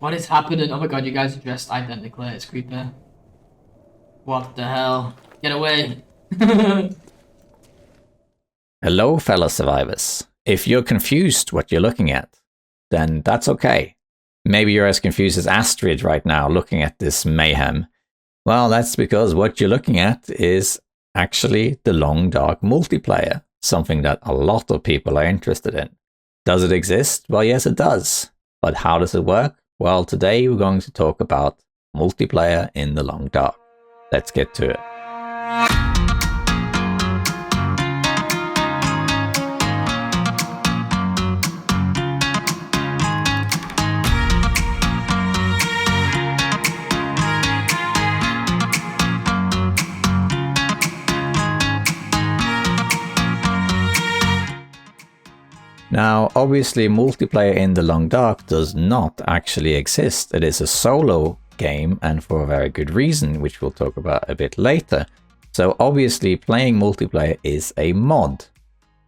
What is happening? Oh my god, you guys are dressed identically. It's creepy. What the hell? Get away. Hello, fellow survivors. If you're confused what you're looking at, then that's okay. Maybe you're as confused as Astrid right now looking at this mayhem. Well, that's because what you're looking at is actually the Long Dark multiplayer, something that a lot of people are interested in. Does it exist? Well, yes, it does. But how does it work? Well, today we're going to talk about multiplayer in the Long Dark. Let's get to it. Now, obviously, multiplayer in the Long Dark does not actually exist. It is a solo game, and for a very good reason, which we'll talk about a bit later. So obviously, playing multiplayer is a mod.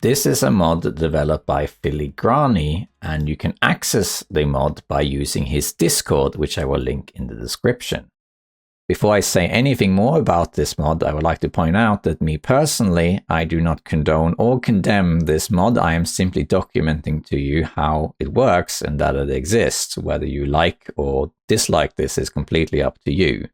This is a mod developed by Filigrani, and you can access the mod by using his Discord, which I will link in the description. Before I say anything more about this mod, I would like to point out that me personally, I do not condone or condemn this mod. I am simply documenting to you how it works and that it exists. Whether you like or dislike this is completely up to you.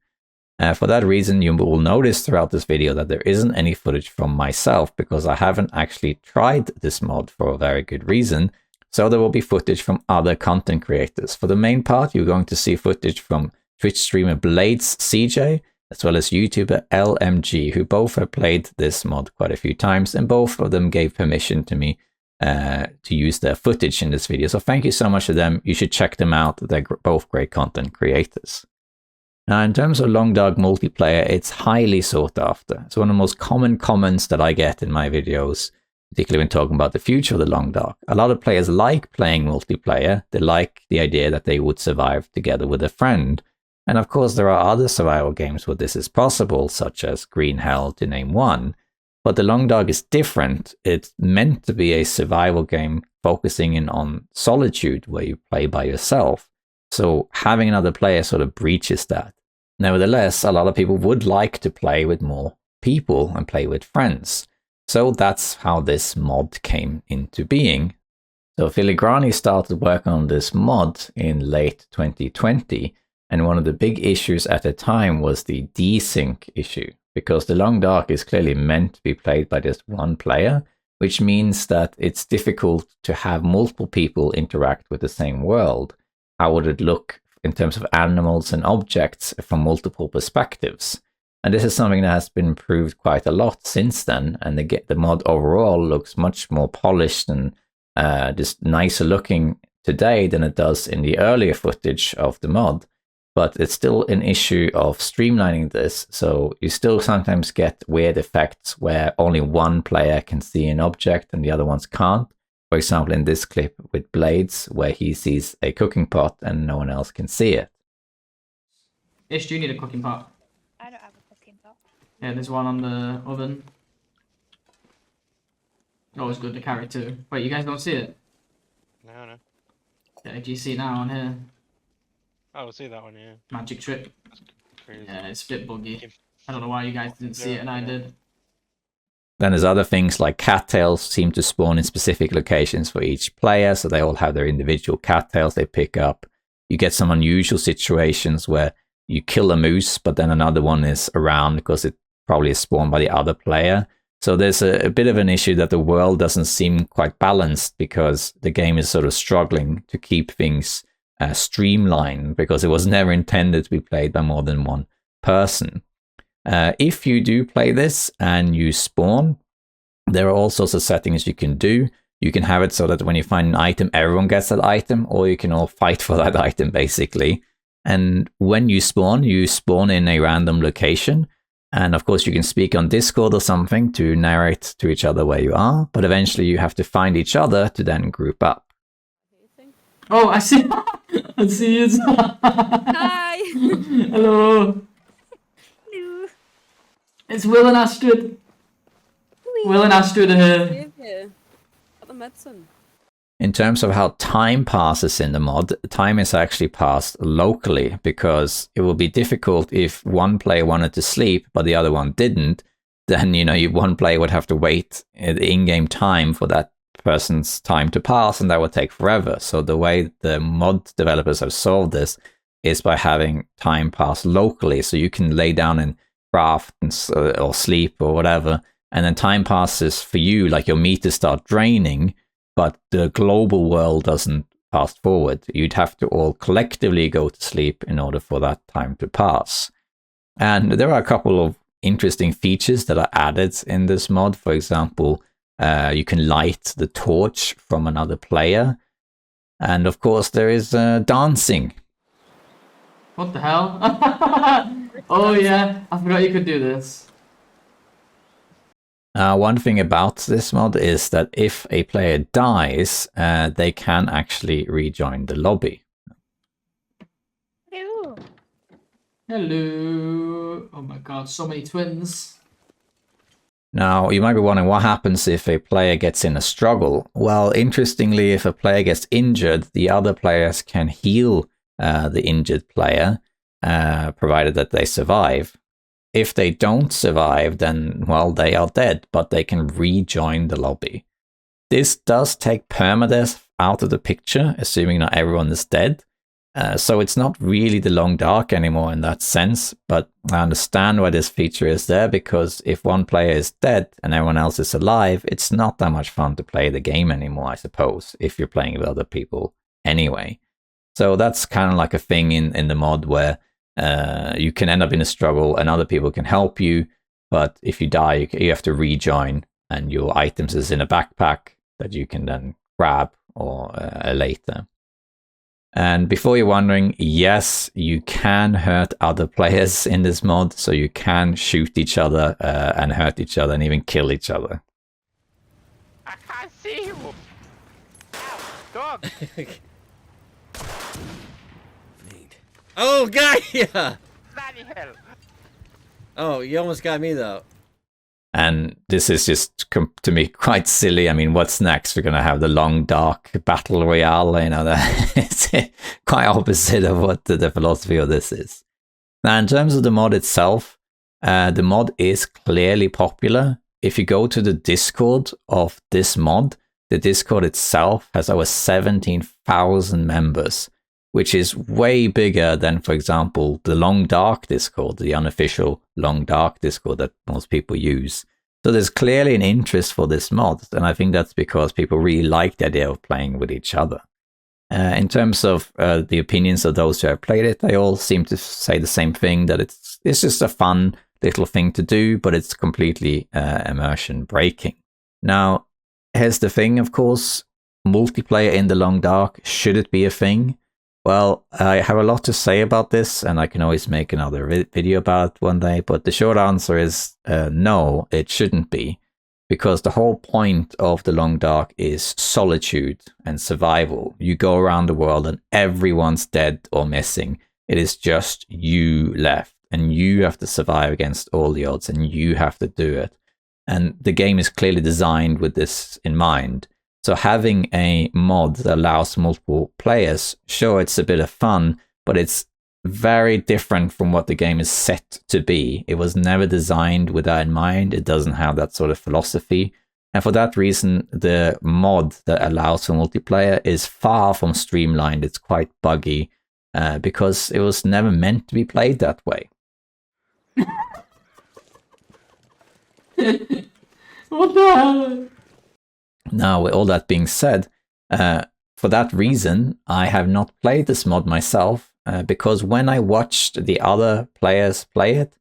For that reason, you will notice throughout this video that there isn't any footage from myself because I haven't actually tried this mod for a very good reason. So there will be footage from other content creators. For the main part, you're going to see footage from Twitch streamer Blades CJ, as well as YouTuber LMG, who both have played this mod quite a few times, and both of them gave permission to me to use their footage in this video. So thank you so much to them. You should check them out. They're both great content creators. Now, in terms of Long Dark multiplayer, it's highly sought after. It's one of the most common comments that I get in my videos, particularly when talking about the future of the Long Dark. A lot of players like playing multiplayer. They like the idea that they would survive together with a friend. And of course, there are other survival games where this is possible, such as Green Hell, to name one. But the Long Dark is different. It's meant to be a survival game focusing in on solitude, where you play by yourself. So having another player sort of breaches that. Nevertheless, a lot of people would like to play with more people and play with friends. So that's how this mod came into being. So Filigrani started work on this mod in late 2020. And one of the big issues at the time was the desync issue, because the Long Dark is clearly meant to be played by just one player, which means that it's difficult to have multiple people interact with the same world. How would it look in terms of animals and objects from multiple perspectives? And this is something that has been improved quite a lot since then, and the mod overall looks much more polished and just nicer looking today than it does in the earlier footage of the mod. But it's still an issue of streamlining this, so you still sometimes get weird effects where only one player can see an object and the other ones can't. For example, in this clip with Blades, where he sees a cooking pot and no one else can see it. Ish, do you need a cooking pot? I don't have a cooking pot. Yeah, there's one on the oven. Always good to carry too. Wait, you guys don't see it? No. Yeah, do you see it now on here? Oh, I'll see that one, yeah. Magic trick. Crazy. Yeah, it's a bit buggy. I don't know why you guys didn't see it and I did. Then there's other things like cattails seem to spawn in specific locations for each player, so they all have their individual cattails they pick up. You get some unusual situations where you kill a moose, but then another one is around because it probably is spawned by the other player. So there's a bit of an issue that the world doesn't seem quite balanced because the game is sort of struggling to keep things streamlined because it was never intended to be played by more than one person. If you do play this and you spawn, there are all sorts of settings you can do. You can have it so that when you find an item, everyone gets that item, or you can all fight for that item, basically. And when you spawn in a random location. And of course, you can speak on Discord or something to narrate to each other where you are, but eventually you have to find each other to then group up. Oh, I see. I see it. Hi! Hello. Hello. It's Will and Astrid. Will and Astrid are here. Live here. At the medicine. In terms of how time passes in the mod, time is actually passed locally, because it will be difficult if one player wanted to sleep but the other one didn't. Then, one player would have to wait the in-game time for that person's time to pass, and that would take forever. So the way the mod developers have solved this is by having time pass locally, so you can lay down and craft or sleep or whatever, and then time passes for you, like your meters start draining, but the global world doesn't fast forward. You'd have to all collectively go to sleep in order for that time to pass. And there are a couple of interesting features that are added in this mod. For example, you can light the torch from another player. And of course, there is dancing. What the hell? Oh yeah, I forgot you could do this. One thing about this mod is that if a player dies, they can actually rejoin the lobby. Hello. Hello. Oh my god, so many twins. Now, you might be wondering what happens if a player gets in a struggle. Well, interestingly, if a player gets injured, the other players can heal the injured player, provided that they survive. If they don't survive, then, well, they are dead, but they can rejoin the lobby. This does take permadeath out of the picture, assuming not everyone is dead. So it's not really the long dark anymore in that sense, but I understand why this feature is there, because if one player is dead and everyone else is alive, it's not that much fun to play the game anymore, I suppose, if you're playing with other people anyway. So that's kind of like a thing in the mod where you can end up in a struggle and other people can help you, but if you die, you have to rejoin, and your items is in a backpack that you can then grab or later. And before you're wondering, yes, you can hurt other players in this mod, so you can shoot each other and hurt each other and even kill each other. I can't see you. Ow, dog. Oh, got ya! Bloody hell. Oh, you almost got me though. And this is just, to me, quite silly. I mean, what's next? We're going to have the long, dark battle royale. It's quite opposite of what the philosophy of this is. Now, in terms of the mod itself, the mod is clearly popular. If you go to the Discord of this mod, the Discord itself has over 17,000 members, which is way bigger than, for example, the Long Dark Discord, the unofficial Long Dark Discord that most people use. So there's clearly an interest for this mod, and I think that's because people really like the idea of playing with each other. In terms of the opinions of those who have played it, they all seem to say the same thing, that it's just a fun little thing to do, but it's completely immersion breaking. Now, here's the thing, of course, multiplayer in the Long Dark, should it be a thing? Well, I have a lot to say about this, and I can always make another video about it one day, but the short answer is no, it shouldn't be, because the whole point of the Long Dark is solitude and survival. You go around the world and everyone's dead or missing. It is just you left, and you have to survive against all the odds, and you have to do it. And the game is clearly designed with this in mind. So having a mod that allows multiple players, sure, it's a bit of fun, but it's very different from what the game is set to be. It was never designed with that in mind. It doesn't have that sort of philosophy. And for that reason, the mod that allows for multiplayer is far from streamlined. It's quite buggy because it was never meant to be played that way. What the hell? Now, with all that being said, for that reason, I have not played this mod myself, because when I watched the other players play it,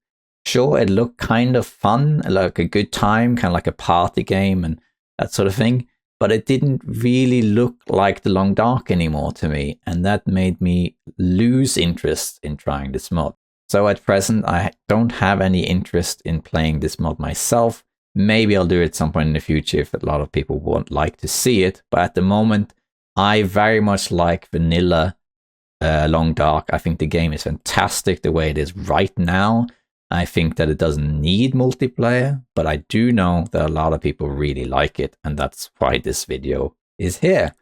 sure, it looked kind of fun, like a good time, kind of like a party game and that sort of thing, but it didn't really look like the Long Dark anymore to me, and that made me lose interest in trying this mod. So at present, I don't have any interest in playing this mod myself. Maybe I'll do it at some point in the future if a lot of people would like to see it. But at the moment, I very much like vanilla Long Dark. I think the game is fantastic the way it is right now. I think that it doesn't need multiplayer, but I do know that a lot of people really like it, and that's why this video is here.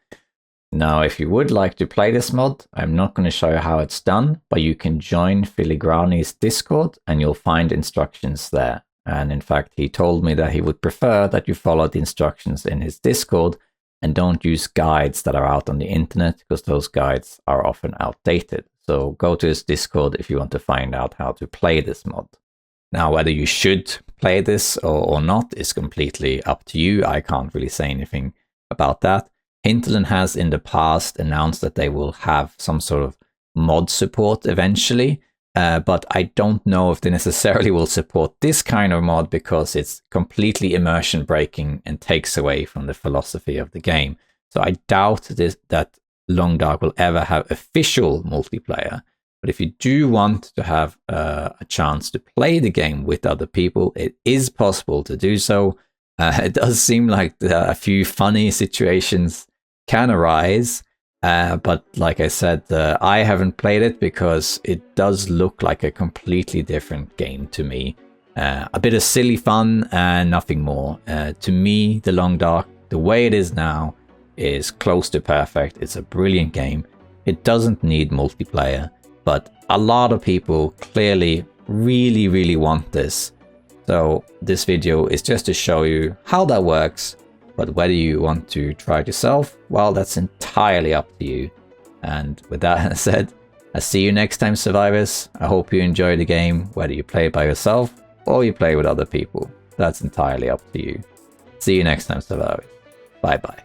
Now, if you would like to play this mod, I'm not going to show you how it's done, but you can join Filigrani's Discord and you'll find instructions there. And in fact, he told me that he would prefer that you follow the instructions in his Discord and don't use guides that are out on the internet, because those guides are often outdated. So go to his Discord if you want to find out how to play this mod. Now, whether you should play this or not is completely up to you. I can't really say anything about that. Hinterland has in the past announced that they will have some sort of mod support eventually, but I don't know if they necessarily will support this kind of mod because it's completely immersion breaking and takes away from the philosophy of the game. So I doubt that Long Dark will ever have official multiplayer. But if you do want to have a chance to play the game with other people, it is possible to do so. It does seem like a few funny situations can arise, but like I said, I haven't played it because it does look like a completely different game to me. A bit of silly fun and nothing more. To me, The Long Dark, the way it is now, is close to perfect. It's a brilliant game. It doesn't need multiplayer, but a lot of people clearly really want this. So this video is just to show you how that works. But whether you want to try it yourself, well, that's entirely up to you. And with that said, I'll see you next time, survivors. I hope you enjoy the game, whether you play by yourself or you play with other people. That's entirely up to you. See you next time, survivors. Bye bye.